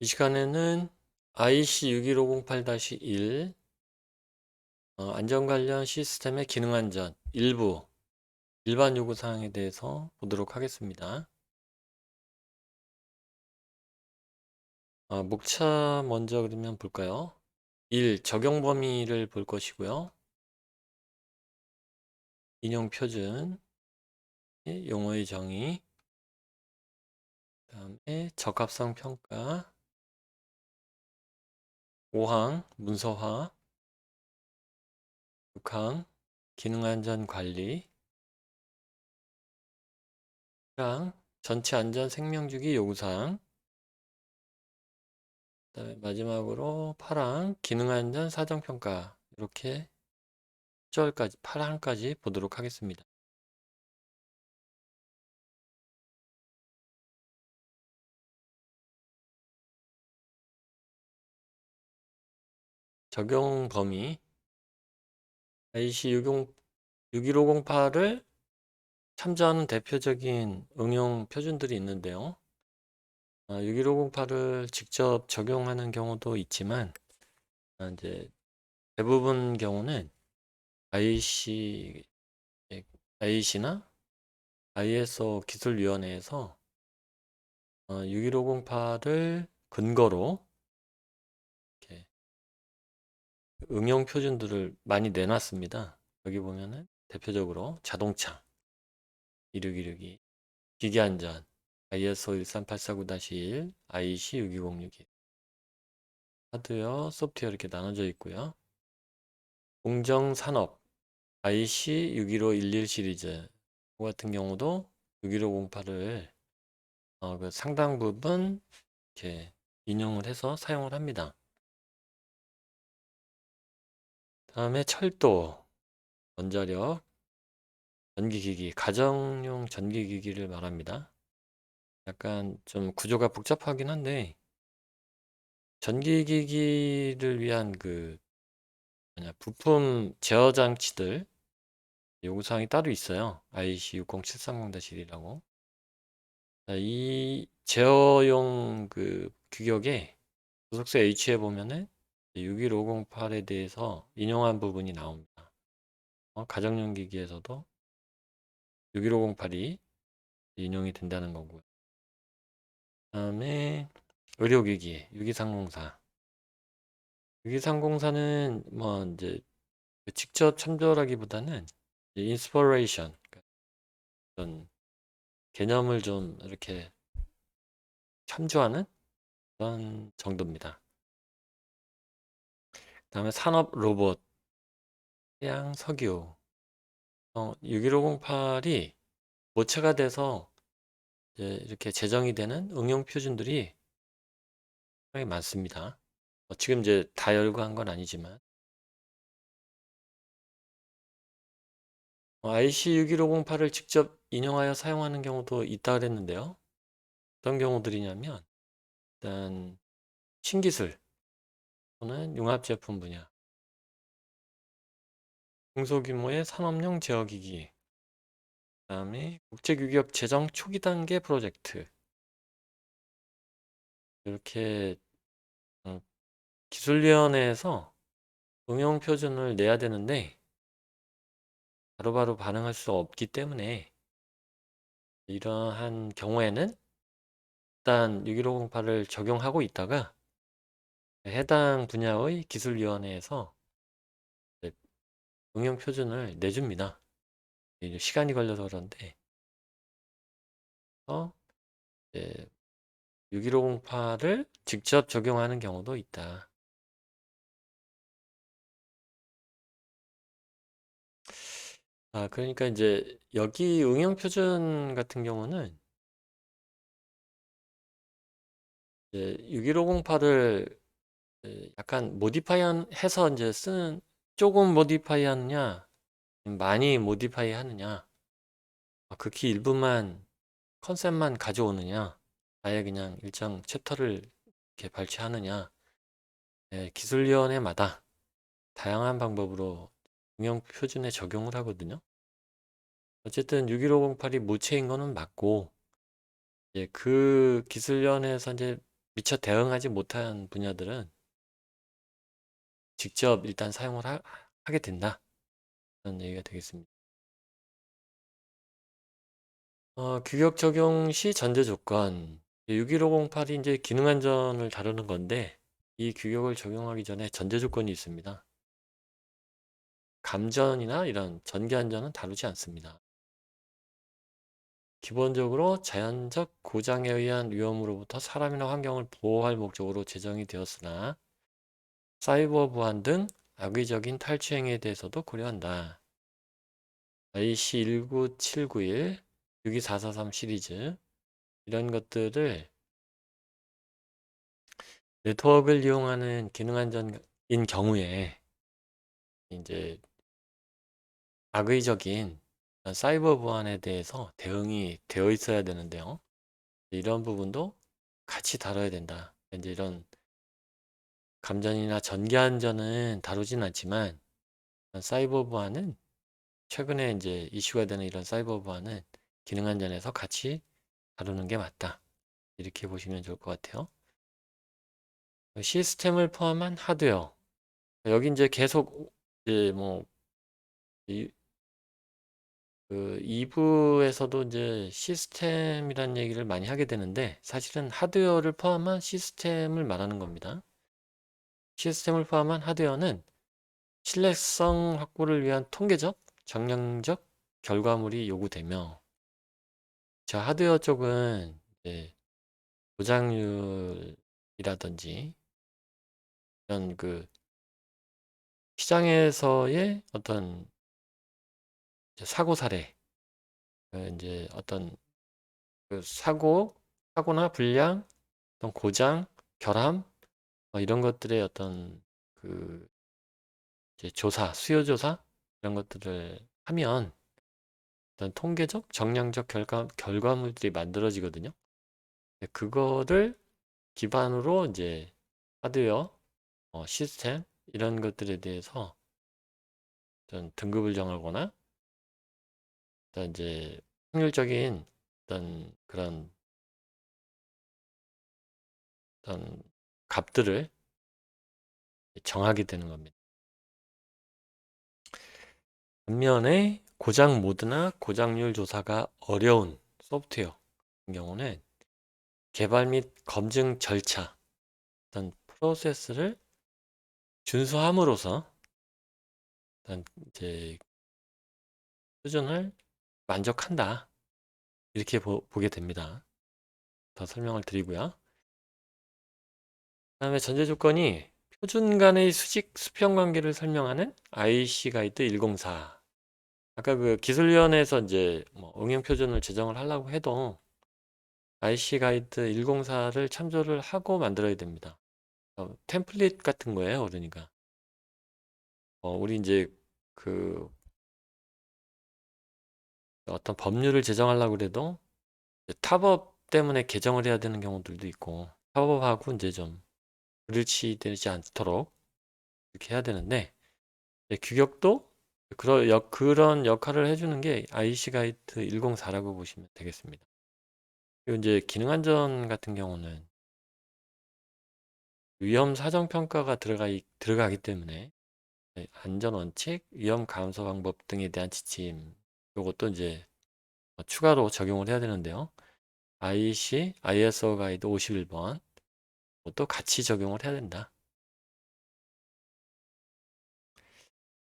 이 시간에는 IC 61508-1 안전 관련 시스템의 기능 안전 일부 일반 요구 사항에 대해서 보도록 하겠습니다. 목차 먼저 그러면 볼까요? 1. 적용 범위를 볼 것이고요. 인용 표준, 용어의 정의, 그다음에 적합성 평가, 5항 문서화, 6항 기능 안전 관리, 7항 전체 안전 생명주기 요구사항, 그다음에 마지막으로 8항 기능안전 사정평가 이렇게 10절까지 8항까지 보도록 하겠습니다. 적용 범위 IC 61508을 참조하는 대표적인 응용 표준들이 있는데요. 61508을 직접 적용하는 경우도 있지만 이제 대부분 경우는 IC, IC나 ISO 기술위원회에서 61508을 근거로 이렇게 응용 표준들을 많이 내놨습니다. 여기 보면은 대표적으로 자동차 26162, 기계안전 ISO 13849-1, IEC 62061, 하드웨어, 소프트웨어 이렇게 나눠져 있고요. 공정산업 IEC 61511 시리즈 같은 경우도 61508을 그 상당 부분 이렇게 인용을 해서 사용을 합니다. 다음에 철도, 원자력, 전기기기, 가정용 전기기기를 말합니다. 약간 좀 구조가 복잡하긴 한데 전기기기를 위한 그 부품 제어 장치들 요구사항이 따로 있어요. IC 60730-1이라고. 이 제어용 그 규격에 부속서 H에 보면은 61508에 대해서 인용한 부분이 나옵니다. 가정용 기기에서도 61508이 인용이 된다는 거고요. 다음에 의료기기 62304. 62304는 뭐 이제 직접 참조라기보다는 인스퍼레이션 어떤 개념을 좀 이렇게 참조하는 그런 정도입니다. 다음에 산업 로봇, 해양 석유 61508이 모체가 돼서 이제 이렇게 제정이 되는 응용 표준들이 상당히 많습니다. 지금 이제 다 열거한 건 아니지만 IC 61508을 직접 인용하여 사용하는 경우도 있다 그랬는데요. 어떤 경우들이냐면 일단 신기술 또는 융합제품 분야, 중소규모의 산업용 제어기기, 그다음에 국제규격 제정 초기 단계 프로젝트 이렇게 기술위원회에서 응용 표준을 내야 되는데 바로바로 반응할 수 없기 때문에 이러한 경우에는 일단 61508을 적용하고 있다가 해당 분야의 기술위원회에서 응용 표준을 내줍니다. 시간이 걸려서 그런데 61508을 직접 적용하는 경우도 있다. 그러니까 이제 여기 응용 표준 같은 경우는 61508을 약간 모디파이 해서 이제 쓰는, 조금 모디파이 하느냐 많이 모디파이 하느냐, 극히 일부만 컨셉만 가져오느냐, 아예 그냥 일정 챕터를 이렇게 발췌하느냐, 기술위원회마다 다양한 방법으로 응용 표준에 적용을 하거든요. 어쨌든 61508이 모체인 거는 맞고, 그 기술위원회에서 이제 미처 대응하지 못한 분야들은 직접 일단 사용을 하게 된다. 그런 얘기가 되겠습니다. 규격 적용 시 전제 조건. 61508이 이제 기능 안전을 다루는 건데, 이 규격을 적용하기 전에 전제 조건이 있습니다. 감전이나 이런 전기 안전은 다루지 않습니다. 기본적으로 자연적 고장에 의한 위험으로부터 사람이나 환경을 보호할 목적으로 제정이 되었으나 사이버 보안 등 악의적인 탈취 행위에 대해서도 고려한다. IC19791, 62443 시리즈 이런 것들을 네트워크를 이용하는 기능 안전인 경우에 이제 악의적인 사이버 보안에 대해서 대응이 되어 있어야 되는데요. 이런 부분도 같이 다뤄야 된다. 이제 이런 감전이나 전기 안전은 다루진 않지만 사이버 보안은 최근에 이제 이슈가 되는 이런 사이버 보안은 기능 안전에서 같이 다루는 게 맞다. 이렇게 보시면 좋을 것 같아요. 시스템을 포함한 하드웨어. 여기 이제 계속 이제 뭐 그 2부에서도 이제 시스템이란 얘기를 많이 하게 되는데 사실은 하드웨어를 포함한 시스템을 말하는 겁니다. 시스템을 포함한 하드웨어는 신뢰성 확보를 위한 통계적, 정량적 결과물이 요구되며 저 하드웨어 쪽은 이제 고장률이라든지 이런 그 시장에서의 어떤 사고 사례, 이제 어떤 그 사고나 불량, 어떤 고장, 결함 이런 것들의 어떤 그 이제 수요 조사 이런 것들을 하면 어떤 통계적, 정량적 결과물들이 만들어지거든요. 그거를 기반으로 이제 하드웨어, 시스템 이런 것들에 대해서 어떤 등급을 정하거나 어떤 이제 확률적인 어떤 그런 어떤 값들을 정하게 되는 겁니다. 반면에 고장 모드나 고장률 조사가 어려운 소프트웨어 같은 경우는 개발 및 검증 절차, 어떤 프로세스를 준수함으로써 어떤 이제 수준을 만족한다. 이렇게 보게 됩니다. 더 설명을 드리고요. 그다음에 전제 조건이 표준 간의 수직 수평 관계를 설명하는 IC 가이드 104. 아까 그 기술위원회에서 이제 뭐 응용 표준을 제정을 하려고 해도 IC 가이드 104를 참조를 하고 만들어야 됩니다. 템플릿 같은 거예요, 그러니까. 우리 이제 그 어떤 법률을 제정하려고 그래도 타법 때문에 개정을 해야 되는 경우들도 있고 타법하고 이제 좀 불일치되지 않도록 이렇게 해야 되는데 규격도 그런 역할을 해주는 게 IC 가이드 104라고 보시면 되겠습니다. 그리고 이제 기능 안전 같은 경우는 위험 사정 평가가 들어가기 때문에 안전 원칙, 위험 감소 방법 등에 대한 지침 이것도 이제 추가로 적용을 해야 되는데요. ISO 가이드 51번 또 같이 적용을 해야 된다.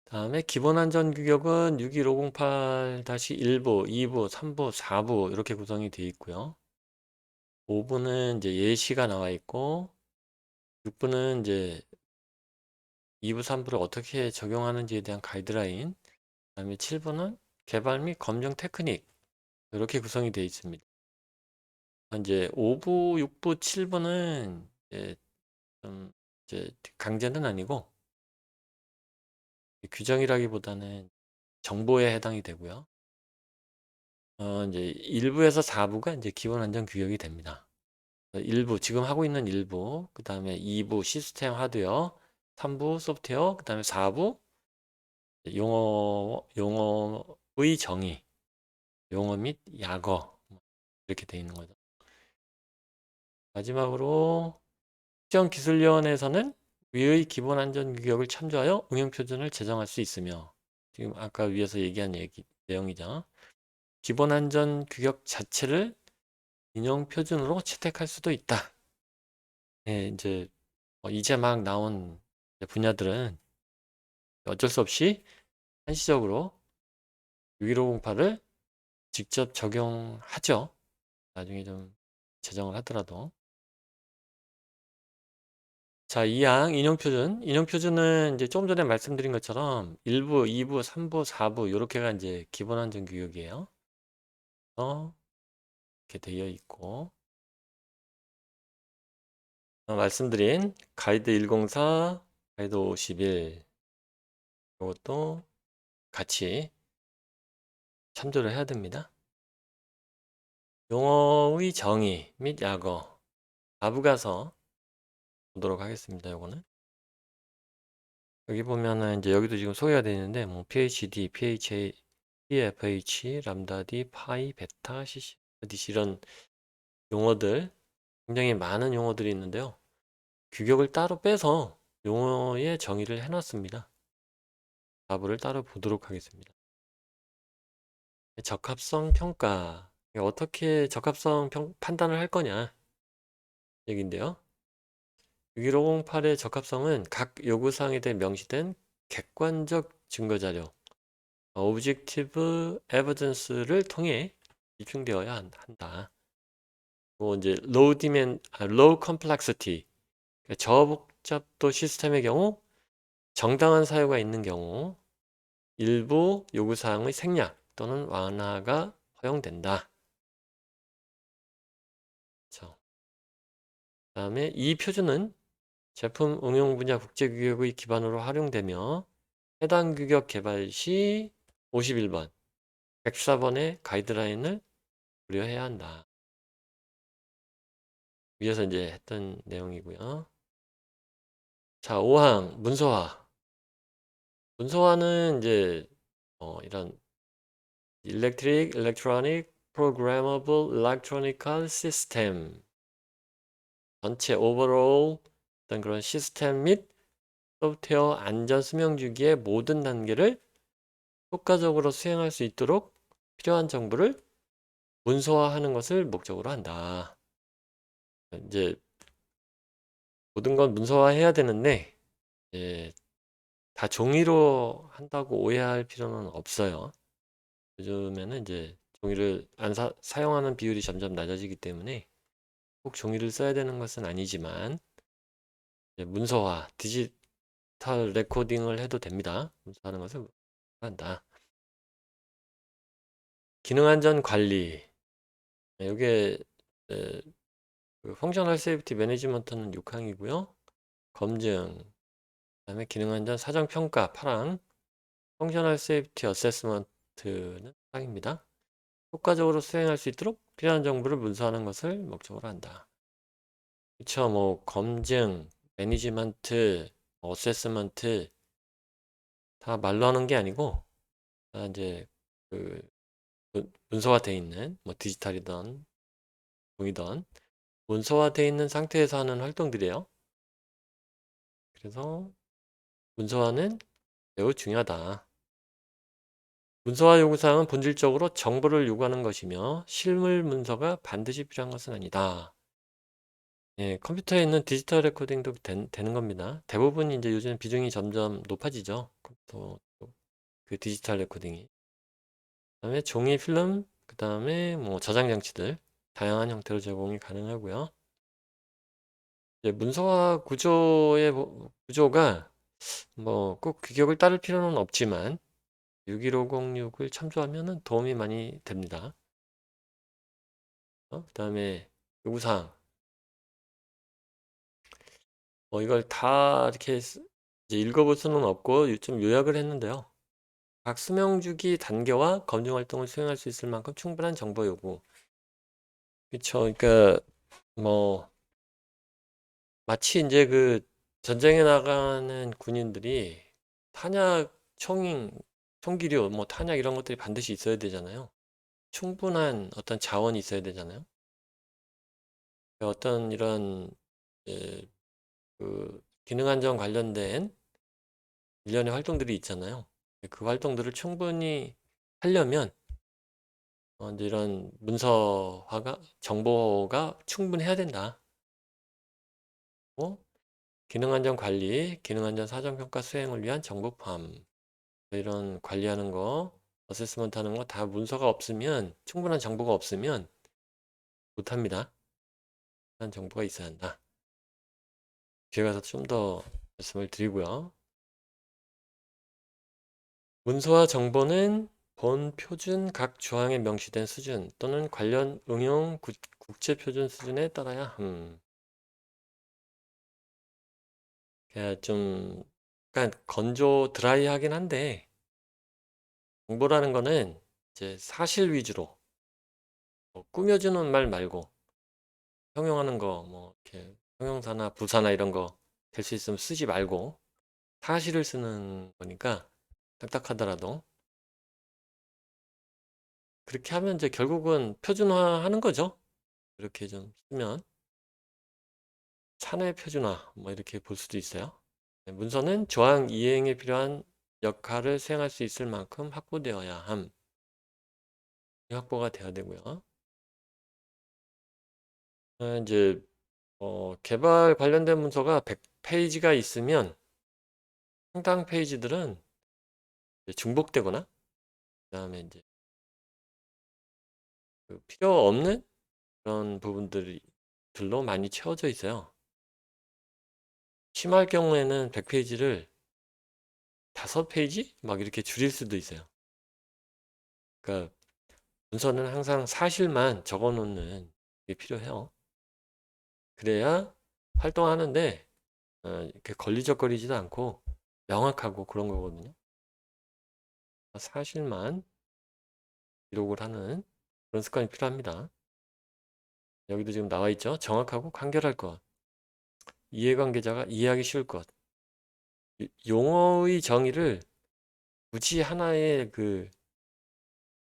다음에 기본 안전 규격은 61508-1부, 2부, 3부, 4부 이렇게 구성이 되어 있고요. 5부는 이제 예시가 나와 있고 6부는 이제 2부, 3부를 어떻게 적용하는지에 대한 가이드라인, 그다음에 7부는 개발 및 검증 테크닉 이렇게 구성이 되어 있습니다. 이제 5부, 6부, 7부는 이제 좀 이제 강제는 아니고 규정이라기보다는 정보에 해당이 되고요. 이제 1부에서 4부가 이제 기본 안전 규격이 됩니다. 1부 지금 하고 있는 1부, 그 다음에 2부 시스템 하드웨어, 3부 소프트웨어, 그 다음에 4부 용어의 정의, 용어 및 약어 이렇게 되어 있는 거죠. 마지막으로 국정기술위원회에서는 위의 기본안전규격을 참조하여 응용표준을 제정할 수 있으며, 지금 아까 위에서 얘기한 내용이죠. 기본안전규격 자체를 인용표준으로 채택할 수도 있다. 네, 이제 막 나온 분야들은 어쩔 수 없이 한시적으로 61508을 직접 적용하죠. 나중에 좀 제정을 하더라도. 자, 2항 인용표준. 인용표준은 이제 조금 전에 말씀드린 것처럼 1부, 2부, 3부, 4부 이렇게가 이제 기본 안전 규격이에요. 이렇게 되어 있고, 말씀드린 가이드 104, 가이드 51 이것도 같이 참조를 해야 됩니다. 용어의 정의 및 약어 4부 가서 보도록 하겠습니다. 요거는 여기 보면은 이제 여기도 지금 소개가 되어 있는데 뭐 PhD, PHA, PFH, 람다 D, 파이, 베타, CC, DC 이런 용어들 굉장히 많은 용어들이 있는데요. 규격을 따로 빼서 용어의 정의를 해놨습니다. 4부를 따로 보도록 하겠습니다. 적합성 평가 어떻게 적합성 판단을 할 거냐 얘기인데요. 61508의 적합성은 각 요구사항에 대해 명시된 객관적 증거자료 Objective Evidence를 통해 입증되어야 한다. 이제 Low Complexity 저복잡도 시스템의 경우 정당한 사유가 있는 경우 일부 요구사항의 생략 또는 완화가 허용된다. 그 다음에 이 표준은 제품 응용 분야 국제규격의 기반으로 활용되며 해당 규격 개발 시 51번, 104번의 가이드라인을 고려해야 한다. 위에서 이제 했던 내용이고요. 자, 5항 문서화. 문서화는 이제 이런 Electronic, Programmable Electronical System 전체 오버롤 어떤 그런 시스템 및 소프트웨어 안전 수명 주기의 모든 단계를 효과적으로 수행할 수 있도록 필요한 정보를 문서화하는 것을 목적으로 한다. 이제 모든 건 문서화해야 되는데 다 종이로 한다고 오해할 필요는 없어요. 요즘에는 이제 종이를 안 사용하는 비율이 점점 낮아지기 때문에 꼭 종이를 써야 되는 것은 아니지만 문서화, 디지털 레코딩을 해도 됩니다. 문서하는 것을 한다. 기능안전 관리. 이게 펑셔널 세이프티 매니지먼트는 6항이고요. 검증, 그다음에 기능안전 사정평가 8항, 펑셔널 세이프티 어세스먼트는 4항입니다. 효과적으로 수행할 수 있도록 필요한 정보를 문서하는 것을 목적으로 한다. 그쵸, 뭐 검증, 매니지먼트, 어세스먼트 다 말로 하는 게 아니고 다 이제 그 문서화되어 있는 뭐 디지털이든 종이든 문서화되어 있는 상태에서 하는 활동들이에요. 그래서 문서화는 매우 중요하다. 문서화 요구사항은 본질적으로 정보를 요구하는 것이며 실물 문서가 반드시 필요한 것은 아니다. 컴퓨터에 있는 디지털 레코딩도 되는 겁니다. 대부분 이제 요즘 비중이 점점 높아지죠. 컴퓨터 그 디지털 레코딩이. 그다음에 종이 필름, 그다음에 뭐 저장 장치들 다양한 형태로 제공이 가능하고요. 이제 문서화 구조가 뭐 꼭 규격을 따를 필요는 없지만 61506을 참조하면 도움이 많이 됩니다. 그다음에 요구사항 이걸 다 이렇게 이제 읽어볼 수는 없고 좀 요약을 했는데요. 각 수명주기 단계와 검증 활동을 수행할 수 있을 만큼 충분한 정보 요구. 그쵸. 그러니까 뭐 마치 이제 그 전쟁에 나가는 군인들이 탄약, 총기류, 뭐 탄약 이런 것들이 반드시 있어야 되잖아요. 충분한 어떤 자원이 있어야 되잖아요. 어떤 이런 그 기능 안전 관련된 일련의 활동들이 있잖아요. 그 활동들을 충분히 하려면 이제 이런 문서화가 정보가 충분해야 된다. 기능 안전 관리, 기능 안전 사전 평가 수행을 위한 정보 포함. 이런 관리하는 거, 어세스먼트 하는 거 다 문서가 없으면, 충분한 정보가 없으면 못합니다. 충분한 정보가 있어야 한다. 뒤에 가서 좀 더 말씀을 드리고요. 문서와 정보는 본 표준 각 조항에 명시된 수준 또는 관련 응용 국제 표준 수준에 따라야 좀 약간 건조 드라이하긴 한데 정보라는 거는 이제 사실 위주로 꾸며주는 말 말고 형용하는 거 뭐 이렇게 형용사나 부사나 이런 거 될 수 있으면 쓰지 말고 사실을 쓰는 거니까 딱딱하더라도 그렇게 하면 이제 결국은 표준화하는 거죠. 이렇게 좀 쓰면 사내 표준화 뭐 이렇게 볼 수도 있어요. 네, 문서는 조항 이행에 필요한 역할을 수행할 수 있을 만큼 확보되어야 함. 확보가 되어야 되고요. 이제 개발 관련된 문서가 100페이지가 있으면 해당 페이지들은 중복되거나 그다음에 이제 그 필요 없는 그런 부분들로 많이 채워져 있어요. 심할 경우에는 100페이지를 5페이지 막 이렇게 줄일 수도 있어요. 그러니까 문서는 항상 사실만 적어 놓는 게 필요해요. 그래야 활동하는데 이렇게 걸리적거리지도 않고 명확하고 그런 거거든요. 사실만 기록을 하는 그런 습관이 필요합니다. 여기도 지금 나와 있죠. 정확하고 간결할 것. 이해관계자가 이해하기 쉬울 것. 용어의 정의를 굳이 하나의 그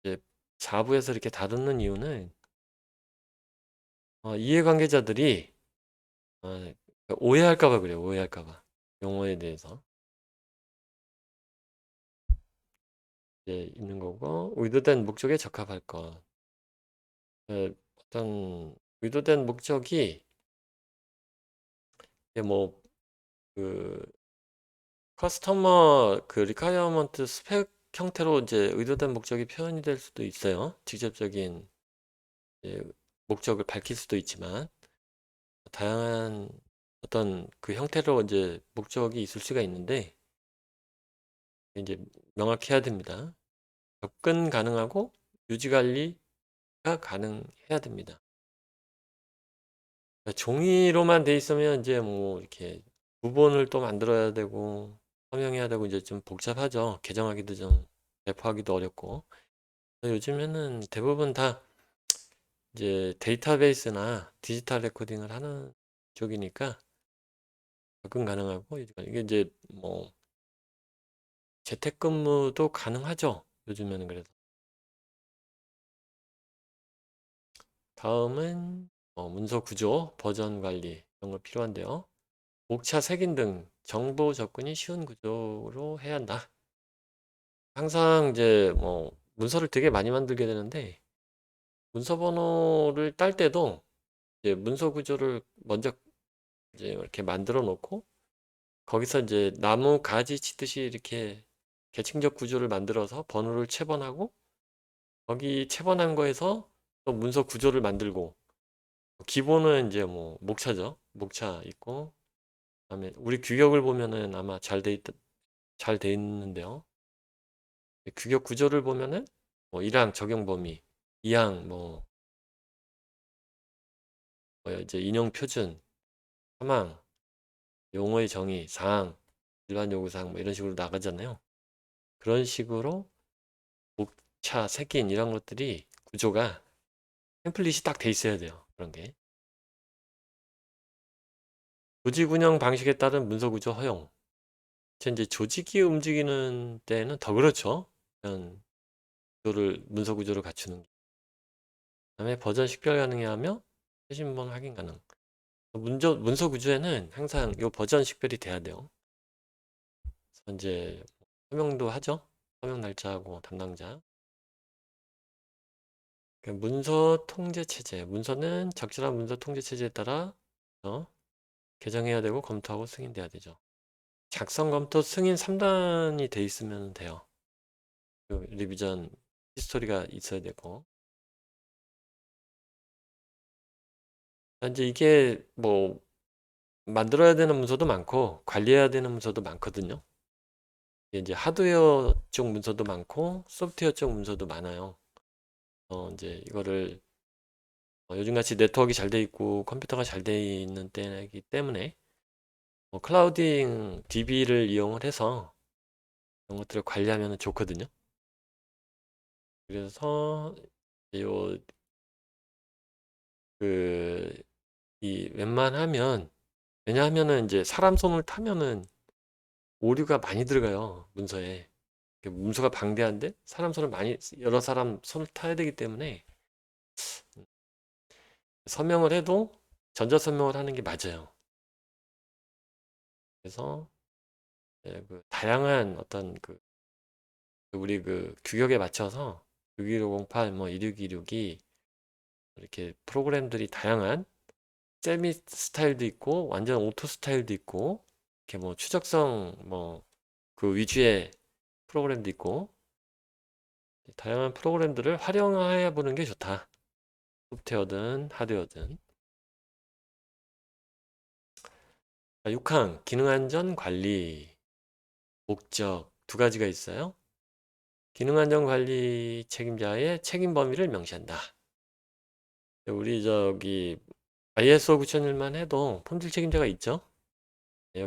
이제 자부에서 이렇게 다루는 이유는 이해관계자들이 오해할까 봐 그래요. 오해할까 봐. 용어에 대해서 이제 있는 거고 의도된 목적에 적합할 것. 어떤 의도된 목적이 뭐그 커스터머 그 리콰이어먼트 스펙 형태로 이제 의도된 목적이 표현이 될 수도 있어요. 직접적인 목적을 밝힐 수도 있지만 다양한 어떤 그 형태로 이제 목적이 있을 수가 있는데 이제 명확해야 됩니다. 접근 가능하고 유지 관리가 가능해야 됩니다. 종이로만 돼 있으면 이제 뭐 이렇게 부본을 또 만들어야 되고 서명해야 되고 이제 좀 복잡하죠. 개정하기도 좀 배포하기도 어렵고 요즘에는 대부분 다 이제 데이터베이스나 디지털 레코딩을 하는 쪽이니까 접근 가능하고 이게 이제 뭐 재택근무도 가능하죠. 요즘에는 그래서 다음은 문서 구조, 버전 관리 이런 거 필요한데요. 목차 색인 등 정보 접근이 쉬운 구조로 해야 한다. 항상 이제 뭐 문서를 되게 많이 만들게 되는데 문서 번호를 딸 때도 이제 문서 구조를 먼저 이제 이렇게 만들어 놓고 거기서 이제 나무 가지 치듯이 이렇게 계층적 구조를 만들어서 번호를 채번하고 거기 채번한 거에서 또 문서 구조를 만들고 기본은 이제 뭐 목차죠. 목차 있고 그다음에 우리 규격을 보면은 아마 잘 돼 있는데요. 규격 구조를 보면은 뭐 1항 적용 범위, 2항 뭐야 이제 인용 표준, 3항 용어의 정의, 4항 일반 요구사항 뭐 이런 식으로 나가잖아요. 그런 식으로 목차, 색인 이런 것들이 구조가 템플릿이 딱 돼 있어야 돼요. 그런 게. 조직 운영 방식에 따른 문서 구조 허용. 이제 조직이 움직이는 때는 더 그렇죠. 이런 문서 구조를 갖추는 게. 그다음에 버전 식별 가능해 하며 최신본 확인 가능. 문서 구조에는 항상 요 버전 식별이 돼야 돼요. 그래서 이제 서명도 하죠. 서명 날짜하고 담당자. 문서 통제 체제. 문서는 적절한 문서 통제 체제에 따라 개정해야 되고 검토하고 승인돼야 되죠. 작성, 검토, 승인 3단이 돼 있으면 돼요. 리비전 히스토리가 있어야 되고. 이제 이게 뭐 만들어야 되는 문서도 많고 관리해야 되는 문서도 많거든요. 이제 하드웨어 쪽 문서도 많고 소프트웨어 쪽 문서도 많아요. 이제 이거를 요즘같이 네트워크가 잘 돼 있고 컴퓨터가 잘 돼 있는 때이기 때문에 클라우딩 DB를 이용을 해서 이런 것들을 관리하면 좋거든요. 그래서 요 그 이 웬만하면 왜냐하면은 이제 사람 손을 타면은 오류가 많이 들어가요 문서에. 문서가 방대한데 사람 손을 많이 여러 사람 손을 타야 되기 때문에 서명을 해도 전자서명을 하는 게 맞아요. 그래서 그 다양한 어떤 우리 규격에 맞춰서 61508, 뭐 26262 이렇게 프로그램들이 다양한 세미 스타일도 있고 완전 오토 스타일도 있고 이렇게 뭐 추적성 뭐 그 위주의 프로그램도 있고 다양한 프로그램들을 활용해 보는 게 좋다. 소프트웨어든 하드웨어든. 6항 기능 안전 관리 목적 두 가지가 있어요. 기능 안전 관리 책임자의 책임 범위를 명시한다. 우리 저기 ISO 9001만 해도 품질 책임자가 있죠.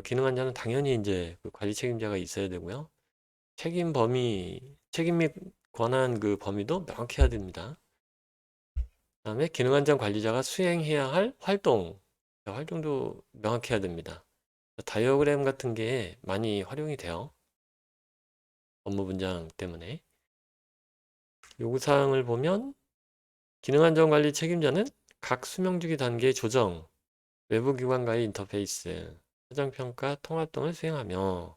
기능 안전은 당연히 이제 그 관리 책임자가 있어야 되고요. 책임 범위, 책임 및 권한 그 범위도 명확히 해야 됩니다. 그다음에 기능 안전 관리자가 수행해야 할 활동도 명확히 해야 됩니다. 다이어그램 같은 게 많이 활용이 돼요. 업무 분장 때문에. 요구사항을 보면 기능안전관리 책임자는 각 수명주기 단계의 조정, 외부기관과의 인터페이스, 사정평가, 통합 등을 수행하며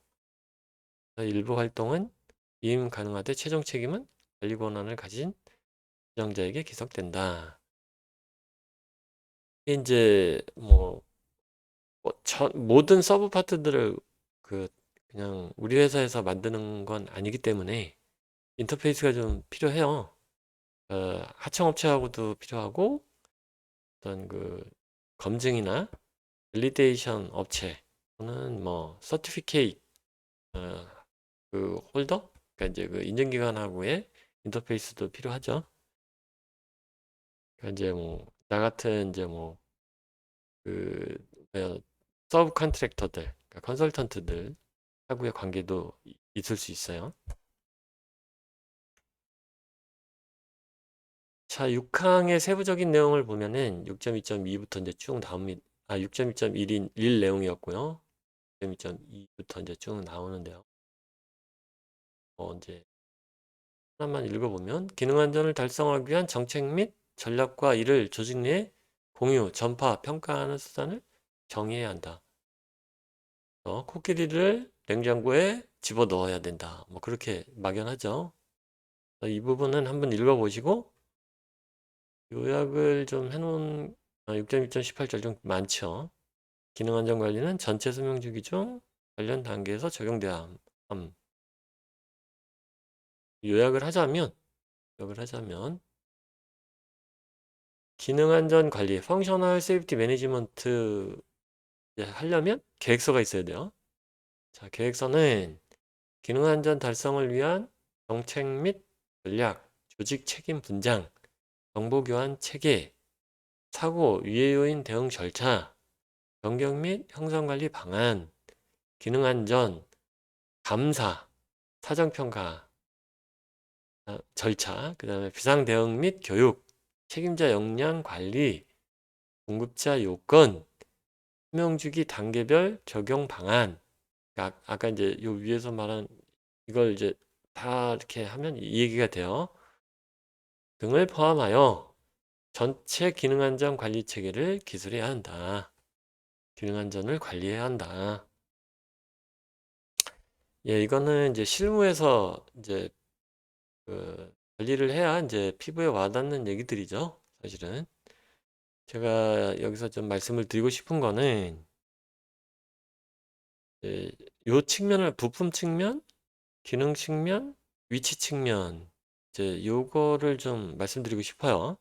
일부 활동은 이임 가능하되 최종 책임은 관리 권한을 가진 지정자에게 기속된다. 이제 모든 서브 파트들을 그냥 우리 회사에서 만드는 건 아니기 때문에 인터페이스가 좀 필요해요. 하청업체하고도 필요하고 어떤 검증이나 밸리데이션 업체 또는 뭐 서티피케이트 홀더 그러니까 이제 인증기관하고의 인터페이스도 필요하죠. 그러니까 이제 나 같은 이제 서브 컨트랙터들 그러니까 컨설턴트들 하고의 관계도 있을 수 있어요. 자, 6항의 세부적인 내용을 보면은 6.2.2부터 이제 쭉 나옵니다. 6.2.1인 1 내용이었고요. 6.2.2부터 이제 쭉 나오는데요. 이제 하나만 읽어보면 기능 안전을 달성하기 위한 정책 및 전략과 이를 조직 내에 공유, 전파, 평가하는 수단을 정의해야 한다. 코끼리를 냉장고에 집어 넣어야 된다. 뭐 그렇게 막연하죠. 이 부분은 한번 읽어보시고 요약을 좀 해놓은 6.1.18절 좀 많죠. 기능 안전 관리는 전체 수명 주기 중 관련 단계에서 적용돼야 함. 요약을 하자면 기능 안전 관리, 펑셔널 세이프티 매니지먼트 하려면 계획서가 있어야 돼요. 자, 계획서는 기능 안전 달성을 위한 정책 및 전략, 조직 책임 분장, 정보 교환 체계, 사고, 유해 요인 대응 절차, 변경 및 형성 관리 방안, 기능 안전, 감사, 사정 평가 절차, 그 다음에 비상 대응 및 교육, 책임자 역량 관리, 공급자 요건, 수명주기 단계별 적용 방안. 그러니까 아까 이제 요 위에서 말한 이걸 이제 다 이렇게 하면 이 얘기가 돼요. 등을 포함하여 전체 기능 안전 관리 체계를 기술해야 한다. 기능 안전을 관리해야 한다. 예, 이거는 이제 실무에서 이제 관리를 해야 이제 피부에 와닿는 얘기들이죠. 사실은. 제가 여기서 좀 말씀을 드리고 싶은 거는, 이제 요 측면을, 부품 측면, 기능 측면, 위치 측면, 이제 요거를 좀 말씀드리고 싶어요.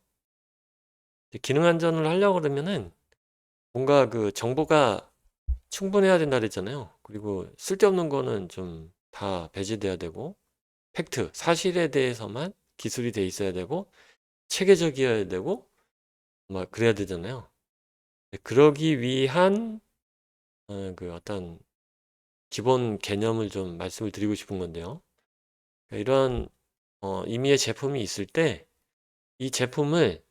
기능 안전을 하려고 그러면은 뭔가 그 정보가 충분해야 된다 그랬잖아요. 그리고 쓸데없는 거는 좀 다 배제돼야 되고, 팩트, 사실에 대해서만 기술이 돼 있어야 되고, 체계적이어야 되고, 막 그래야 되잖아요. 그러기 위한 그 어떤 기본 개념을 좀 말씀을 드리고 싶은 건데요. 이런 임의의 제품이 있을 때 이 제품을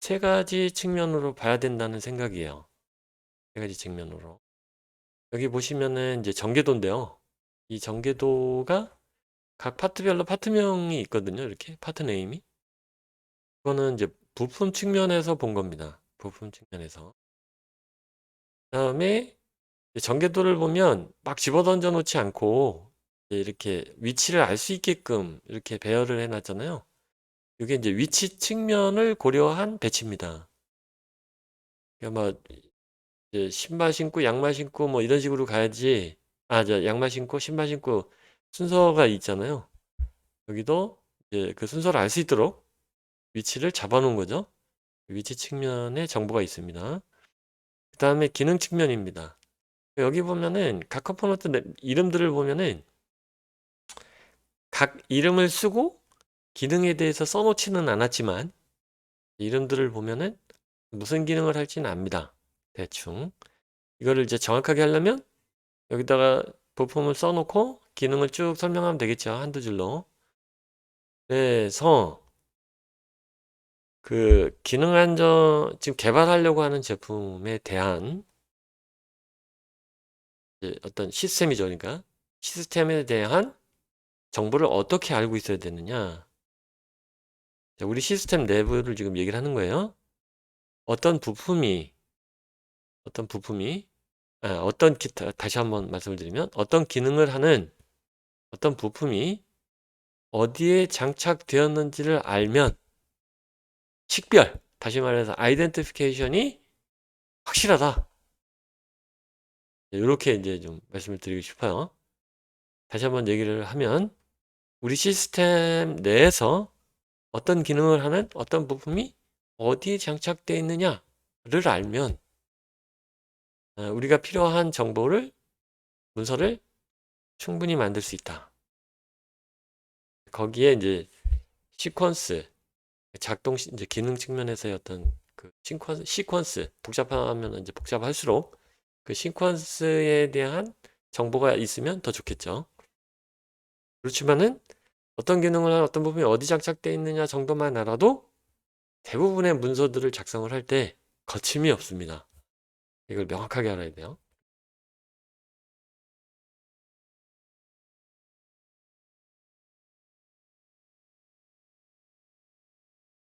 세 가지 측면으로 봐야 된다는 생각이에요. 세 가지 측면으로. 여기 보시면은 이제 전개도인데요. 이 전개도가 각 파트별로 파트명이 있거든요. 이렇게 파트 네임이. 그거는 이제 부품 측면에서 본 겁니다. 부품 측면에서. 그다음에 전개도를 보면 막 집어던져 놓지 않고 이렇게 위치를 알 수 있게끔 이렇게 배열을 해 놨잖아요. 이게 이제 위치 측면을 고려한 배치입니다. 그러니까 뭐 이제 신발 신고 양말 신고 뭐 이런 식으로 가야지. 저 양말 신고 신발 신고 순서가 있잖아요. 여기도 이제 그 순서를 알 수 있도록 위치를 잡아 놓은 거죠. 위치 측면에 정보가 있습니다. 그 다음에 기능 측면입니다. 여기 보면은 각 컴포넌트 이름들을 보면은 각 이름을 쓰고 기능에 대해서 써놓지는 않았지만 이름들을 보면은 무슨 기능을 할지는 압니다. 대충. 이거를 이제 정확하게 하려면 여기다가 부품을 써놓고 기능을 쭉 설명하면 되겠죠. 한두 줄로. 그래서 그 기능 안전 지금 개발하려고 하는 제품에 대한 이제 어떤 시스템이죠. 그러니까 시스템에 대한 정보를 어떻게 알고 있어야 되느냐. 자, 우리 시스템 내부를 지금 얘기를 하는 거예요. 어떤 부품이 어떤 기타 다시 한번 말씀을 드리면 어떤 기능을 하는 어떤 부품이 어디에 장착되었는지를 알면 식별, 다시 말해서 아이덴티피케이션이 확실하다. 이렇게 이제 좀 말씀을 드리고 싶어요. 다시 한번 얘기를 하면 우리 시스템 내에서 어떤 기능을 하는 어떤 부품이 어디에 장착되어 있느냐를 알면 우리가 필요한 정보를 문서를 충분히 만들 수 있다. 거기에 이제 시퀀스 작동 이제 기능 측면에서의 어떤 그 시퀀스 복잡하면 이제 복잡할수록 그 시퀀스에 대한 정보가 있으면 더 좋겠죠. 그렇지만은 어떤 기능을 한 어떤 부분이 어디 장착되어 있느냐 정도만 알아도 대부분의 문서들을 작성을 할 때 거침이 없습니다. 이걸 명확하게 알아야 돼요.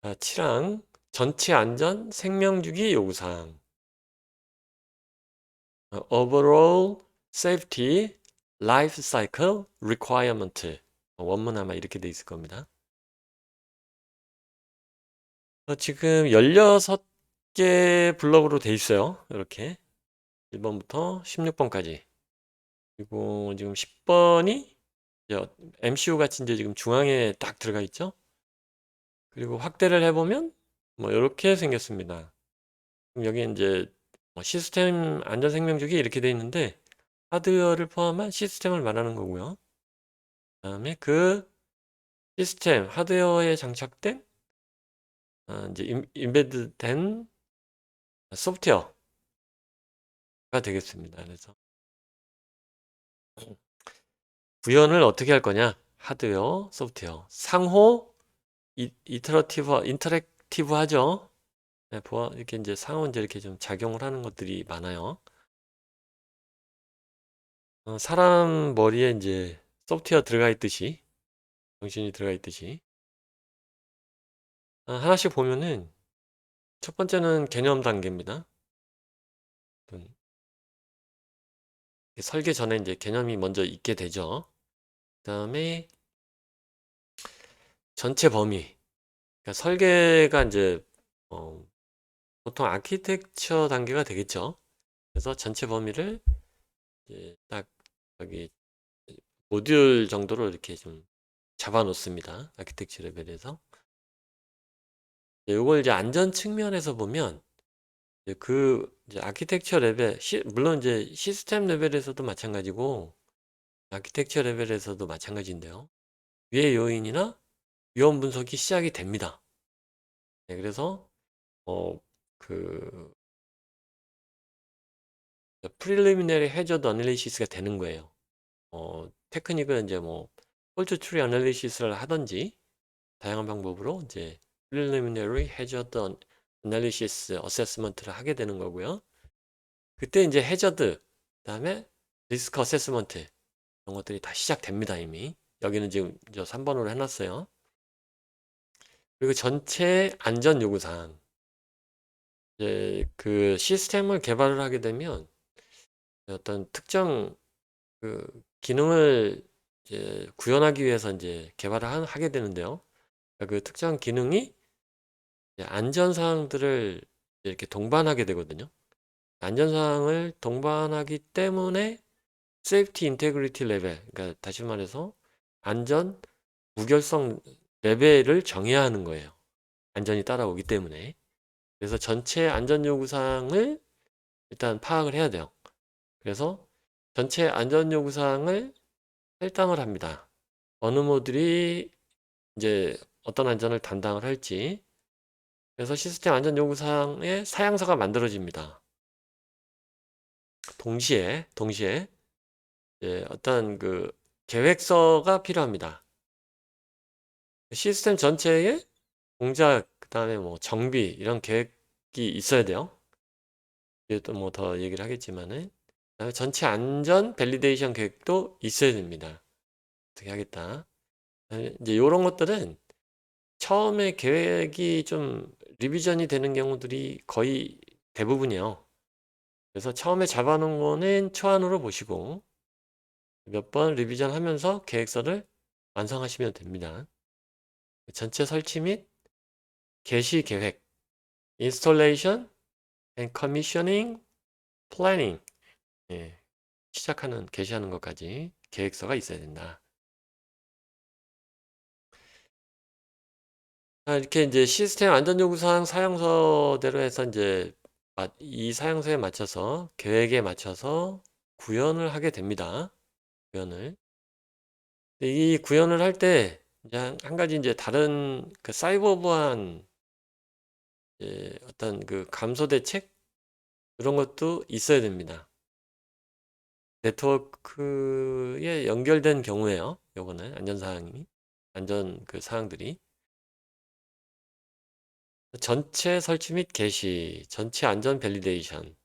7항 전체 안전 생명주기 요구사항 Overall Safety Life Cycle Requirement 원문 아마 이렇게 돼 있을 겁니다. 지금 16개 블럭으로 돼 있어요. 이렇게 1번부터 16번까지. 그리고 지금 10번이 MCU 같이 이제 지금 중앙에 딱 들어가 있죠. 그리고 확대를 해보면 뭐 이렇게 생겼습니다. 그럼 여기 이제 시스템 안전생명주기 이렇게 돼 있는데 하드웨어를 포함한 시스템을 말하는 거고요. 그다음에 그 시스템 하드웨어에 장착된 이제 임베드된 소프트웨어가 되겠습니다. 그래서 구현을 어떻게 할 거냐? 하드웨어, 소프트웨어 상호 인터랙티브 하죠. 네, 이렇게 이제 상호 이제 이렇게 좀 작용을 하는 것들이 많아요. 사람 머리에 이제 소프트웨어 들어가 있듯이 정신이 들어가 있듯이 하나씩 보면은 첫 번째는 개념 단계입니다. 설계 전에 이제 개념이 먼저 있게 되죠. 그다음에 전체 범위. 그러니까 설계가 이제 보통 아키텍처 단계가 되겠죠. 그래서 전체 범위를 이제 딱 여기 모듈 정도로 이렇게 좀 잡아 놓습니다. 아키텍처 레벨에서. 이걸 이제 안전 측면에서 보면 이제 이제 아키텍처 레벨, 물론 이제 시스템 레벨에서도 마찬가지고 아키텍처 레벨에서도 마찬가지인데요. 위의 요인이나 위험 분석이 시작이 됩니다. 네, 그래서 그 preliminary hazard analysis가 되는 거예요. 테크닉은 이제 뭐 폴트 트리 애널리시스를 하든지 다양한 방법으로 이제 preliminary hazard analysis assessment를 하게 되는 거고요. 그때 이제 hazard 그다음에 리스크 어세스먼트 이런 것들이 다 시작됩니다. 이미 여기는 지금 저 3번으로 해놨어요. 그리고 전체 안전 요구사항 이제 그 시스템을 개발을 하게 되면 어떤 특정 그 기능을 이제 구현하기 위해서 이제 개발을 하게 되는데요. 그 특정 기능이 안전사항들을 이렇게 동반하게 되거든요. 안전사항을 동반하기 때문에 Safety Integrity Level, 그러니까 다시 말해서 안전 무결성 레벨을 정해야 하는 거예요. 안전이 따라오기 때문에. 그래서 전체 안전 요구사항을 일단 파악을 해야 돼요. 그래서 전체 안전 요구사항을 할당을 합니다. 어느 모듈이 이제 어떤 안전을 담당을 할지. 그래서 시스템 안전 요구사항의 사양서가 만들어집니다. 동시에 어떤 그 계획서가 필요합니다. 시스템 전체에 공작, 그다음에 뭐 정비 이런 계획이 있어야 돼요. 뒤에 또 뭐 더 얘기를 하겠지만은 그다음에 전체 안전 밸리데이션 계획도 있어야 됩니다. 어떻게 하겠다. 이제 이런 것들은 처음에 계획이 좀 리비전이 되는 경우들이 거의 대부분이에요. 그래서 처음에 잡아놓은 거는 초안으로 보시고 몇 번 리비전 하면서 계획서를 완성하시면 됩니다. 전체 설치 및 개시 계획, installation and commissioning, planning. 예, 시작하는, 개시하는 것까지 계획서가 있어야 된다. 이렇게 이제 시스템 안전요구사항 사양서대로 해서 이제 이 사양서에 맞춰서 계획에 맞춰서 구현을 하게 됩니다. 구현을. 이 구현을 할 때 한 가지 이제 다른 그 사이버보안 어떤 그 감소 대책 그런 것도 있어야 됩니다. 네트워크에 연결된 경우에요. 요거는 안전사항이 안전 그 사항들이 전체 설치 및 개시, 전체 안전 밸리데이션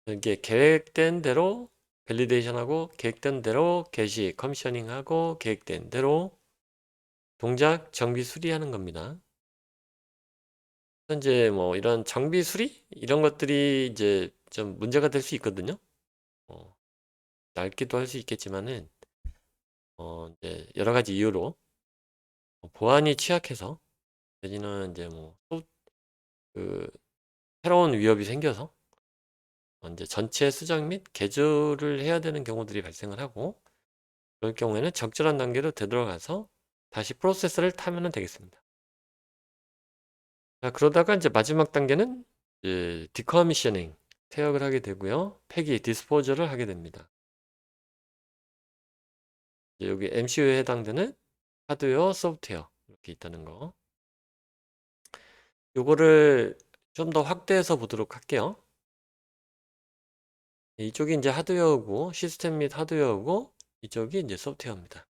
이게 계획된 대로 밸리데이션하고 계획된 대로 개시, 커미셔닝하고 계획된 대로 동작, 정비, 수리하는 겁니다. 현재 뭐 이런 정비, 수리 이런 것들이 이제 좀 문제가 될 수 있거든요. 낡기도 할 수 있겠지만은 이제 여러 가지 이유로 보안이 취약해서 내지는 이제 그 새로운 위협이 생겨서 이제 전체 수정 및 개조를 해야 되는 경우들이 발생을 하고 그럴 경우에는 적절한 단계로 되돌아가서 다시 프로세스를 타면 되겠습니다. 자, 그러다가 이제 마지막 단계는 이제 디커미셔닝 퇴역을 하게 되고요. 폐기, 디스포저를 하게 됩니다. 여기 MCU에 해당되는 하드웨어, 소프트웨어 이렇게 있다는 거. 요거를 좀 더 확대해서 보도록 할게요. 이쪽이 이제 하드웨어고 시스템 및 하드웨어고 이쪽이 이제 소프트웨어입니다.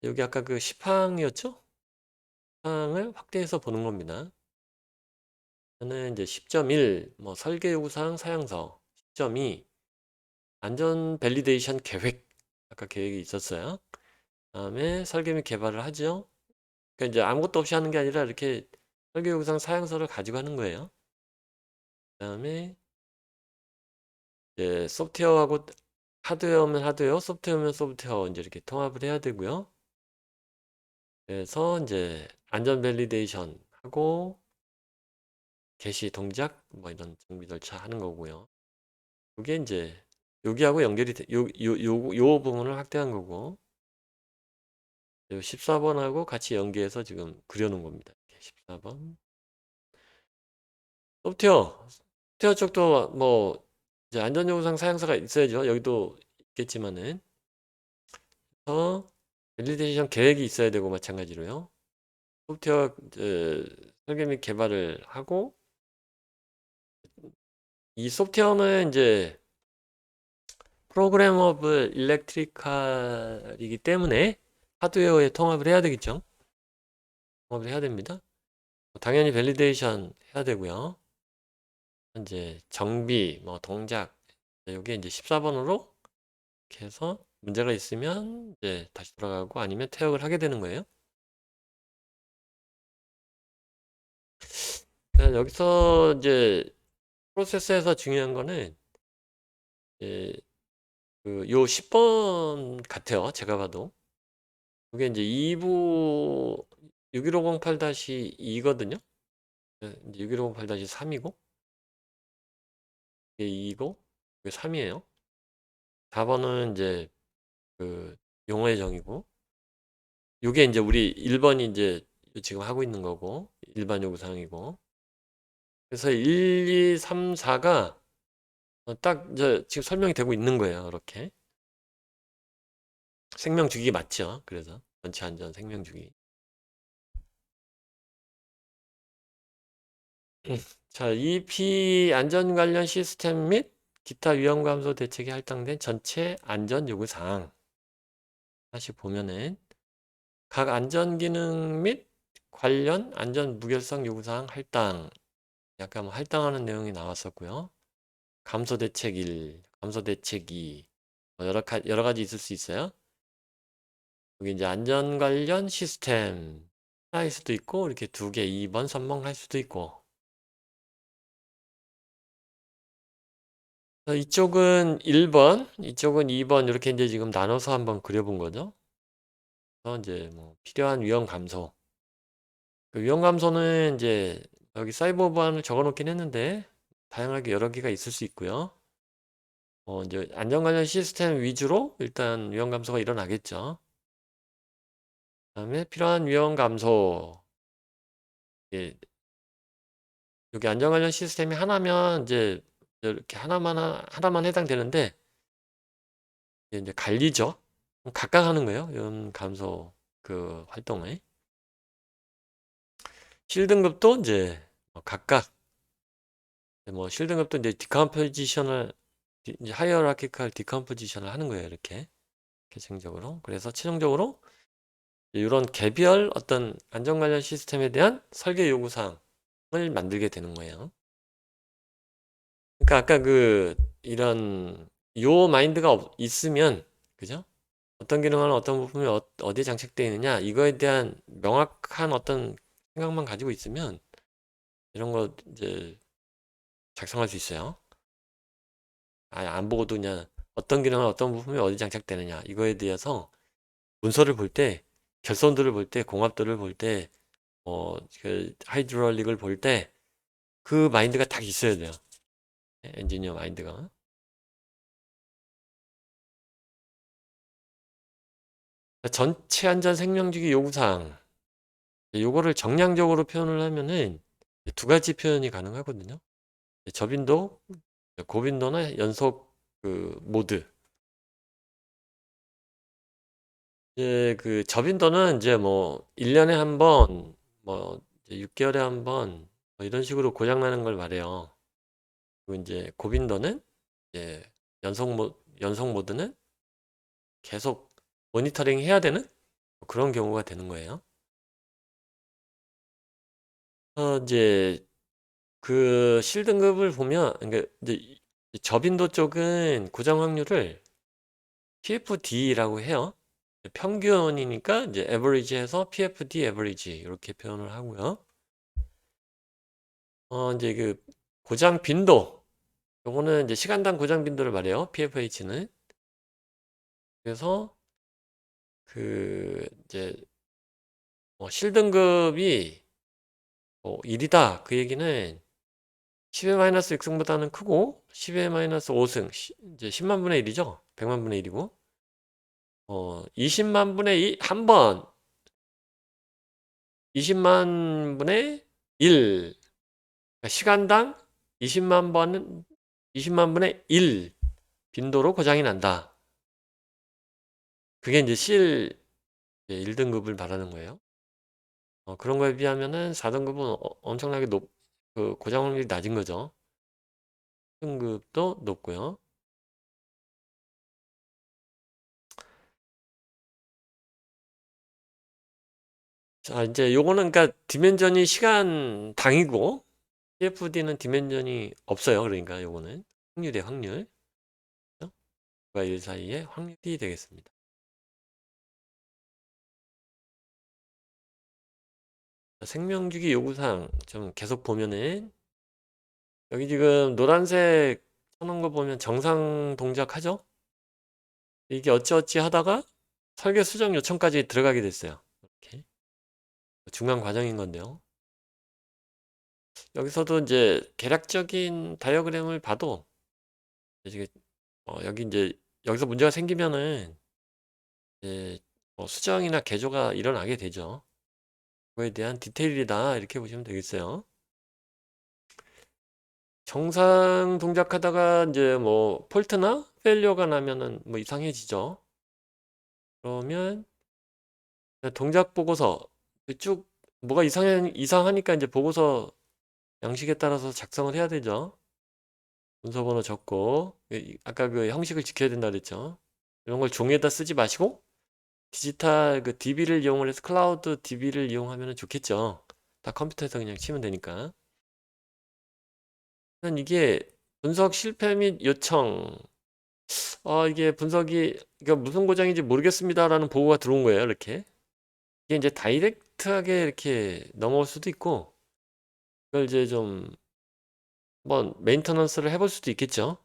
여기 아까 그 10항이었죠? 10항을 확대해서 보는 겁니다. 저는 이제 10.1 뭐 설계 요구사항 사양서 10.2 안전 밸리데이션 계획 아까 계획이 있었어요. 다음에 설계 및 개발을 하죠. 그러니까 이제 아무것도 없이 하는 게 아니라 이렇게 설계 요구사항 사양서를 가지고 하는 거예요. 그다음에 소프트웨어하고 하드웨어면 하드웨어, 소프트웨어면 소프트웨어 이제 이렇게 통합을 해야 되고요. 그래서 이제 안전 밸리데이션 하고 게시 동작 뭐 이런 정비 절차 하는 거고요. 이게 이제 여기하고 연결이 요 부분을 확대한 거고 14번하고 같이 연계해서 지금 그려놓은 겁니다. 14번 소프트웨어 쪽도 뭐 이제 안전요구상 사양서가 있어야죠. 여기도 있겠지만은 밸리데이션 계획이 있어야 되고 마찬가지로요. 소프트웨어 설계 및 개발을 하고 이 소프트웨어는 이제 프로그래머블 일렉트리컬이기 때문에 하드웨어에 통합을 해야 되겠죠. 통합을 해야 됩니다. 당연히 밸리데이션 해야 되고요. 이제 정비, 뭐 동작 여기 이제 14번으로 이렇게 해서 문제가 있으면 이제 다시 돌아가고 아니면 퇴역을 하게 되는 거예요. 여기서 이제 프로세스에서 중요한 거는 요 10번 같아요. 제가 봐도. 이게 이제 2부 61508-2거든요. 61508-3이고 이게 2고 이게 3이에요. 4번은 이제 그 용어의 정의고 이게 이제 우리 1번이 이제 지금 하고 있는 거고 일반 요구사항이고 그래서 1, 2, 3, 4가 딱 이제 지금 설명이 되고 있는 거예요. 이렇게 생명주기 맞죠? 그래서 전체 안전 생명주기. 자, EP 안전 관련 시스템 및 기타 위험 감소 대책에 할당된 전체 안전 요구 사항. 다시 보면은 각 안전 기능 및 관련 안전 무결성 요구 사항 할당. 약간 뭐 할당하는 내용이 나왔었고요. 감소 대책 1, 감소 대책 2. 여러 가지 있을 수 있어요. 여기 이제 안전 관련 시스템 하나일 수도 있고 이렇게 2개, 2번 선봉할 수도 있고 이쪽은 1번, 이쪽은 2번 이렇게 이제 지금 나눠서 한번 그려본 거죠. 그래서 이제 뭐 필요한 위험 감소. 그 위험 감소는 이제 여기 사이버 보안을 적어 놓긴 했는데 다양하게 여러 개가 있을 수 있고요. 이제 안전 관련 시스템 위주로 일단 위험 감소가 일어나겠죠. 그다음에 필요한 위험 감소. 예, 여기 안전 관련 시스템이 하나면 이제 이렇게 하나만 해당되는데 이제 갈리죠. 각각 하는 거예요. 위험 감소 그 활동을. 실등급도 이제 각각 실등급도 이제 디컴포지션을 이제 하이어라키컬 디컴포지션을 하는 거예요. 이렇게 계층적으로. 그래서 최종적으로 이런 개별 어떤 안전 관련 시스템에 대한 설계 요구사항을 만들게 되는 거예요. 그러니까 아까 이런 요 마인드가 있으면 그죠? 어떤 기능은 어떤 부품이 어디에 장착되어 있느냐 이거에 대한 명확한 어떤 생각만 가지고 있으면 이런 거 이제 작성할 수 있어요. 아예 안 보고도 그냥 어떤 기능은 어떤 부품이 어디 장착되느냐 이거에 대해서 문서를 볼 때, 결선들을 볼 때, 공합들을 볼 때, 하이드롤릭을 볼 때 그 마인드가 딱 있어야 돼요. 엔지니어 마인드가. 전체 안전 생명주기 요구사항. 요거를 정량적으로 표현을 하면은 두 가지 표현이 가능하거든요. 저빈도, 고빈도나 연속 모드. 그 저빈도는 이제 뭐 1년에 한 번, 뭐 6개월에 한 번, 뭐 이런 식으로 고장 나는 걸 말해요. 그리고 이제 고빈도는 이제 연속 모드는 계속 모니터링 해야 되는 그런 경우가 되는 거예요. 이제 그 실등급을 보면 그러니까 이제 저빈도 쪽은 고장 확률을 PFD라고 해요. 평균이니까 이제 average해서 PFD average 이렇게 표현을 하고요. 이제 그 고장 빈도 요거는 이제 시간당 고장 빈도를 말해요. PFH는. 그래서 그 이제 실등급이 1이다. 그 얘기는 10의 마이너스 6승보다는 크고 10의 마이너스 5승 이제 10만 분의 1이죠. 100만 분의 1이고 20만 분의 2 한 번 20만 분의 1 그러니까 시간당 20만 분의 1 빈도로 고장이 난다. 그게 이제 실 1등급을 말하는 거예요. 그런 거에 비하면은 4등급은 엄청나게 그 고장 확률이 낮은 거죠. 등급도 높고요. 자, 이제 요거는 그러니까 디멘전이 시간 당이고 CFD는 디멘전이 없어요. 그러니까 요거는 확률의 확률. 과 1 사이의 확률이 되겠습니다. 생명주기 요구사항 좀 계속 보면은 여기 지금 노란색 쳐놓은 거 보면 정상 동작하죠? 이게 어찌어찌 하다가 설계 수정 요청까지 들어가게 됐어요. 이렇게 중간 과정인 건데요. 여기서도 이제 계략적인 다이어그램을 봐도 이제 여기 이제 여기서 문제가 생기면은 이제 수정이나 개조가 일어나게 되죠. 그거에 대한 디테일이다 이렇게 보시면 되겠어요. 정상 동작하다가 이제 폴트나 페일리어가 나면은 이상해지죠. 그러면 동작 보고서 쭉 뭐가 이상하니까 이제 보고서 양식에 따라서 작성을 해야 되죠. 문서번호 적고 아까 그 형식을 지켜야 된다 그랬죠. 이런 걸 종이에다 쓰지 마시고 디지털 그 DB를 이용을 해서 클라우드 DB를 이용하면 좋겠죠. 다 컴퓨터에서 그냥 치면 되니까. 이게 분석 실패 및 요청 이게 분석이 그러니까 무슨 고장인지 모르겠습니다라는 보고가 들어온 거예요. 이렇게 이게 이제 다이렉트하게 이렇게 넘어올 수도 있고 그걸 이제 좀 메인터넌스를 해볼 수도 있겠죠.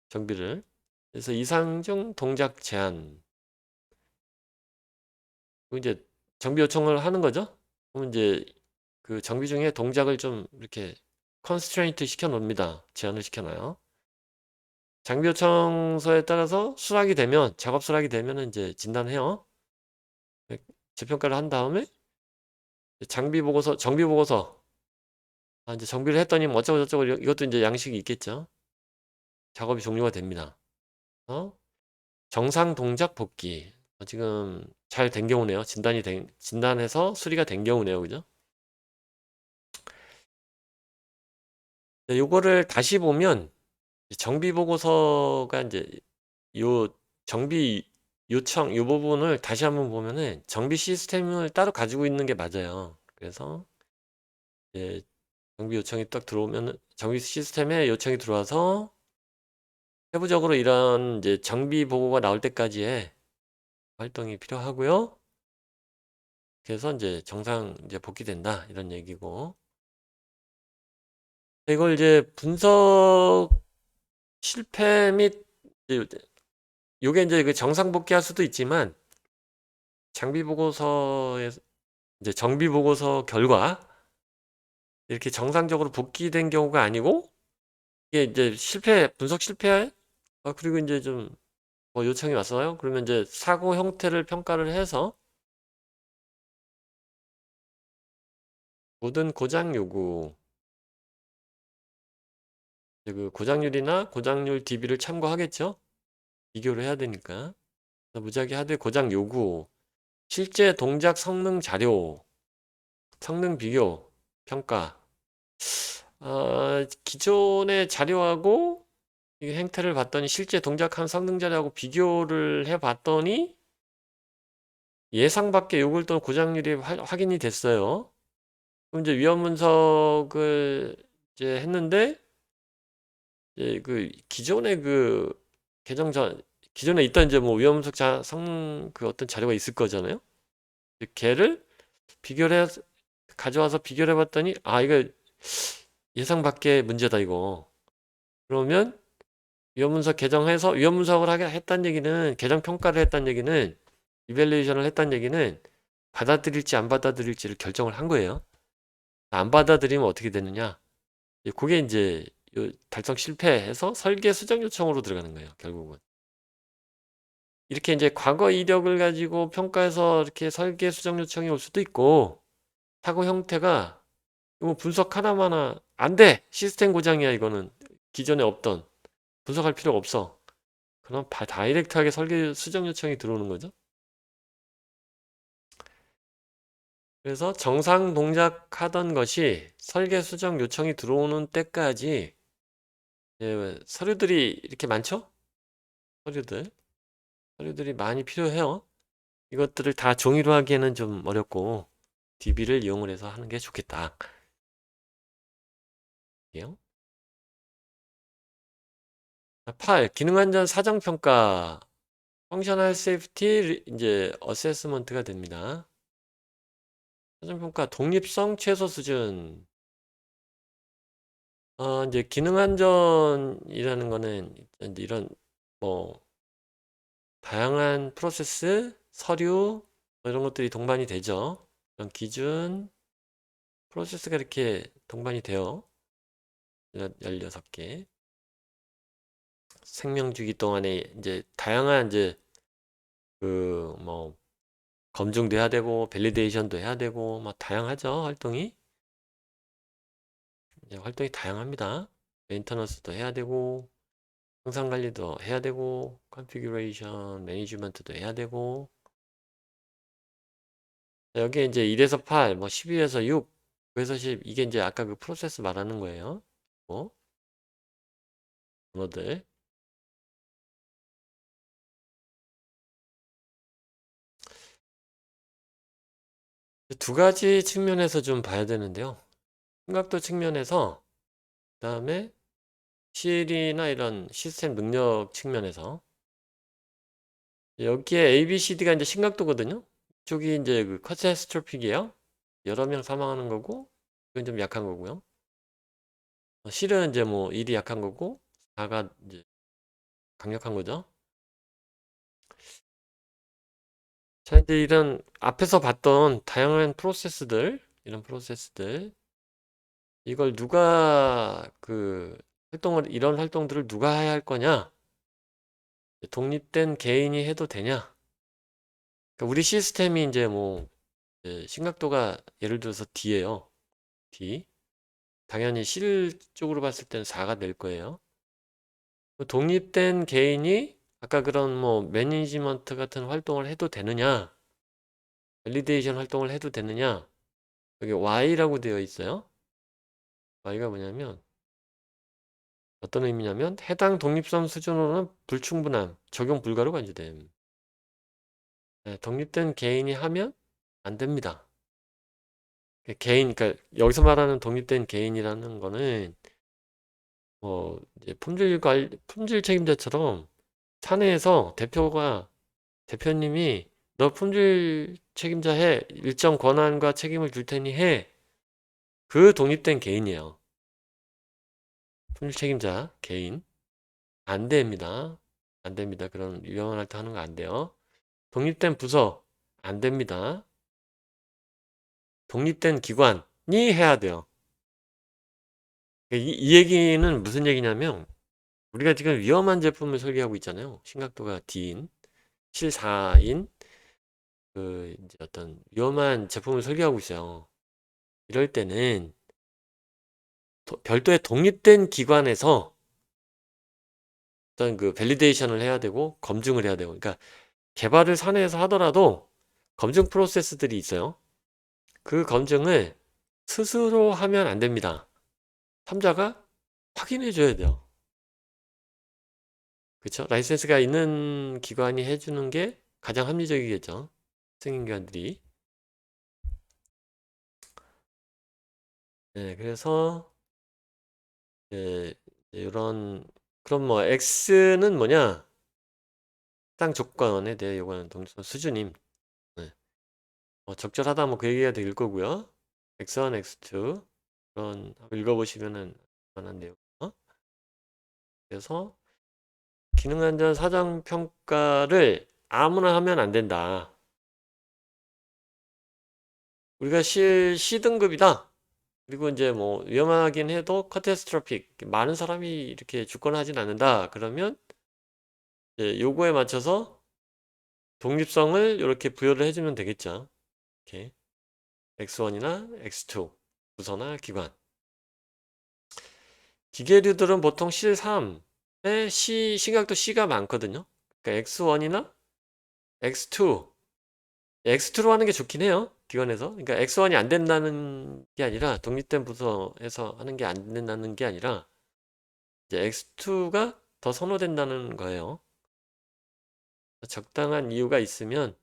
정비를. 그래서 이상 중 동작 제한. 이제 정비 요청을 하는 거죠. 그럼 이제 그 정비 중에 동작을 좀 이렇게 컨스트레인트 시켜 놓습니다. 제한을 시켜놔요. 장비 요청서에 따라서 수락이 되면 작업 수락이 되면 이제 진단해요. 재평가를 한 다음에 정비 보고서 이제 정비를 했더니 어쩌고 저쩌고 이것도 이제 양식이 있겠죠. 작업이 종료가 됩니다. 정상 동작 복귀. 지금 잘 된 경우네요. 진단해서 수리가 된 경우네요. 그죠? 네, 요거를 다시 보면 정비 보고서가 이제 요 정비 요청 요 부분을 다시 한번 보면은 정비 시스템을 따로 가지고 있는 게 맞아요. 그래서 이제 정비 요청이 딱 들어오면 정비 시스템에 요청이 들어와서 세부적으로 이런 이제 정비 보고가 나올 때까지의 활동이 필요하고요. 그래서 이제 정상 이제 복귀된다 이런 얘기고 이걸 이제 분석 실패 및 요게 이제 그 정상 복귀할 수도 있지만 장비 보고서에 이제 정비 보고서 결과 이렇게 정상적으로 복귀된 경우가 아니고 이게 이제 분석 실패 그리고 이제 좀 요청이 왔어요. 그러면 이제 사고 형태를 평가를 해서 모든 고장 요구 그 고장률이나 고장률 DB를 참고하겠죠. 비교를 해야 되니까 무작위 하드 고장 요구 실제 동작 성능 자료 성능 비교 평가 기존의 자료하고 이 행태를 봤더니 실제 동작한 성능 자료하고 비교를 해 봤더니 예상 밖의 요구 또는 고장률이 확인이 됐어요. 그럼 이제 위험 분석을 이제 했는데 이제 그 기존의 그 기존에 있던 이제 위험 분석 성능 그 어떤 자료가 있을 거잖아요. 걔를 비교를 가져와서 비교를 해봤더니 이거 예상 밖의 문제다 이거. 그러면 위험 분석 개정해서 위험 분석을 하게 했다는 얘기는 개정 평가를 했다는 얘기는 이밸류에이션을 했다는 얘기는 받아들일지 안 받아들일지를 결정을 한 거예요. 안 받아들이면 어떻게 되느냐? 그게 이제 달성 실패해서 설계 수정 요청으로 들어가는 거예요. 결국은. 이렇게 이제 과거 이력을 가지고 평가해서 이렇게 설계 수정 요청이 올 수도 있고 사고 형태가 이거 분석 하나마나 안 돼. 시스템 고장이야 이거는. 기존에 없던. 분석할 필요가 없어. 그럼 다이렉트하게 설계 수정 요청이 들어오는 거죠. 그래서 정상 동작하던 것이 설계 수정 요청이 들어오는 때까지 서류들이 이렇게 많죠? 서류들이 많이 필요해요. 이것들을 다 종이로 하기에는 좀 어렵고 DB를 이용을 해서 하는 게 좋겠다. 예. 8. 기능 안전 사정 평가. 펑셔널 세이프티 이제 어세스먼트가 됩니다. 사정 평가 독립성 최소 수준. 이제 기능 안전이라는 거는 이제 이런 뭐 다양한 프로세스, 서류 뭐 이런 것들이 동반이 되죠. 이런 기준 프로세스가 이렇게 동반이 돼요. 16개. 생명주기 동안에 이제 다양한 이제 그 뭐 검증도 해야 되고 밸리데이션도 해야 되고 막 다양하죠. 활동이. 이제 활동이 다양합니다. 메인터넌스도 해야 되고 생산 관리도 해야 되고 컨피규레이션 매니지먼트도 해야 되고 여기에 이제 1에서 8, 뭐 12에서 6, 9에서 10 이게 이제 아까 그 프로세스 말하는 거예요. 뭐 번호들 두 가지 측면에서 좀 봐야 되는데요. 심각도 측면에서 그다음에 CL이나 이런 시스템 능력 측면에서 여기에 ABCD가 이제 심각도거든요. 이쪽이 이제 그 카타스트로픽이에요. 여러 명 사망하는 거고 이건 좀 약한 거고요. C는 이제 뭐 1이 약한 거고 4가 이제 강력한 거죠. 자, 이제 이런 앞에서 봤던 다양한 프로세스들, 이런 프로세스들, 이걸 누가 이런 활동들을 누가 해야 할 거냐? 독립된 개인이 해도 되냐? 그러니까 우리 시스템이 이제 뭐 심각도가 예를 들어서 D예요. D. 당연히 실적으로 봤을 때는 4가 될 거예요. 독립된 개인이 아까 그런 뭐 매니지먼트 같은 활동을 해도 되느냐? 밸리데이션 활동을 해도 되느냐? 여기 Y라고 되어 있어요. Y가 뭐냐면 어떤 의미냐면 해당 독립성 수준으로는 불충분함, 적용 불가로 간주됨. 네, 독립된 개인이 하면 안 됩니다. 그러니까 여기서 말하는 독립된 개인이라는 거는 뭐 이제 품질 책임자처럼 사내에서 대표님이 너 품질 책임자 해. 일정 권한과 책임을 줄 테니 해. 그 독립된 개인이에요. 품질 책임자 개인. 안 됩니다. 안 됩니다. 그런 위험한 활동 하는 거 안 돼요. 독립된 부서 안 됩니다. 독립된 기관이 해야 돼요. 이 얘기는 무슨 얘기냐면 우리가 지금 위험한 제품을 설계하고 있잖아요. 심각도가 D인, 실4인 이제 어떤 위험한 제품을 설계하고 있어요. 이럴 때는 별도의 독립된 기관에서 어떤 그 밸리데이션을 해야 되고 검증을 해야 되고 그러니까 개발을 사내에서 하더라도 검증 프로세스들이 있어요. 그 검증을 스스로 하면 안 됩니다. 3자가 확인해 줘야 돼요. 그렇죠? 라이센스가 있는 기관이 해주는 게 가장 합리적이겠죠. 승인기관들이. 네, 그래서 이런 그럼 뭐 X는 뭐냐? 해당 조건에 대해 요구하는 독립성 수준임. 네. 적절하다 뭐 그 얘기가 될 거고요. X1, X2 그런 한번 읽어보시면은 만한 내용. 그래서 기능 안전 사정 평가를 아무나 하면 안 된다. 우리가 C등급이다. 그리고 이제 뭐 위험하긴 해도 카타스트로픽 많은 사람이 이렇게 죽거나 하진 않는다. 그러면 이제 요거에 맞춰서 독립성을 이렇게 부여를 해주면 되겠죠. 이렇게 X1이나 X2 부서나 기관. 기계류들은 보통 C3에 신각도 C가 많거든요. 그러니까 X1이나 X2, X2로 하는 게 좋긴 해요. 기관에서. 그러니까 X1이 안 된다는 게 아니라 독립된 부서에서 하는 게 안 된다는 게 아니라 이제 X2가 더 선호된다는 거예요. 적당한 이유가 있으면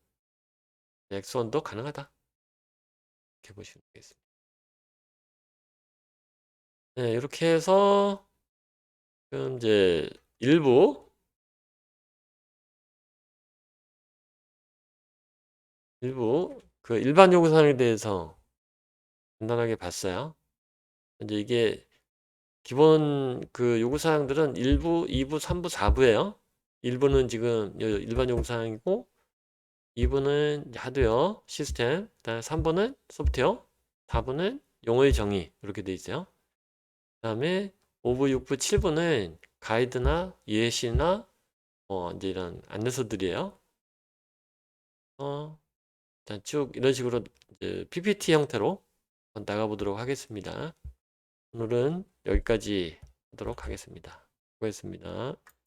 X1도 가능하다. 이렇게 보시면 되겠습니다. 네, 이렇게 해서 지금 이제 일부 그 일반 요구사항에 대해서 간단하게 봤어요. 이제 이게 기본 그 요구사항들은 1부, 2부, 3부, 4부예요. 1부는 지금 일반 요구사항이고 2부는 하드웨어, 시스템, 그다음에 3부는 소프트웨어, 4부는 용어의 정의 이렇게 돼 있어요. 그다음에 5부, 6부, 7부는 가이드나 예시나 이제 이런 안내서들이에요. 일단 쭉 이런 식으로 이제 PPT 형태로 나가보도록 하겠습니다. 오늘은 여기까지 하도록 하겠습니다. 수고했습니다.